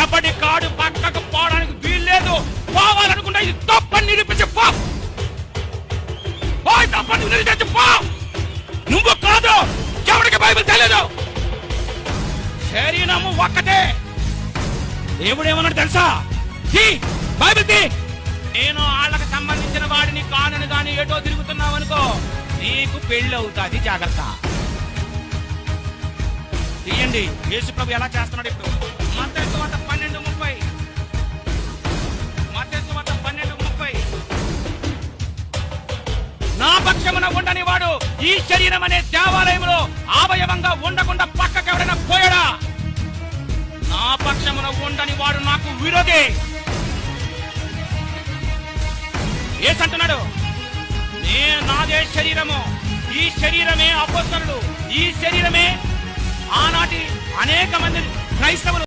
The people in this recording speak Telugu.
ఎవడి కాడు పక్కకు పోవడానికి వీల్లేదు. పోవాలనుకుంటే ఇది తప్పని నిరూపించి పో. తప్పని నిరూపించి పో. నువ్వు కాదు, ఎవరికి బైబిల్ తెలియదు. శరీరము ఒక్కటే. దేవుడు ఏమన్నాడు తెలుసా? బైబిల్ తీ. నేను వాళ్ళకి సంబంధించిన వాడిని కానని గాని ఏటో తిరుగుతున్నావు అనుకో, నీకు పెళ్లి అవుతాది. జాగ్రత్త. తీయండి. యేసు ప్రభు ఎలా చేస్తున్నాడు ఇప్పుడు. మత్తయి సువార్త 12:30. మత్తయి సువార్త 12:30. నా పక్షమున ఉండని వాడు ఈ శరీరం అనే దేవాలయంలో అవయవంగా ఉండకుండా పక్కకి ఎవరైనా పోయాడా? నా పక్షమున ఉండని వాడు నాకు విరోధి. ఏసంటున్నాడు, నాదే శరీరము. ఈ శరీరమే అపోస్తలులు, ఈ శరీరమే ఆనాటి అనేక మంది క్రైస్తవులు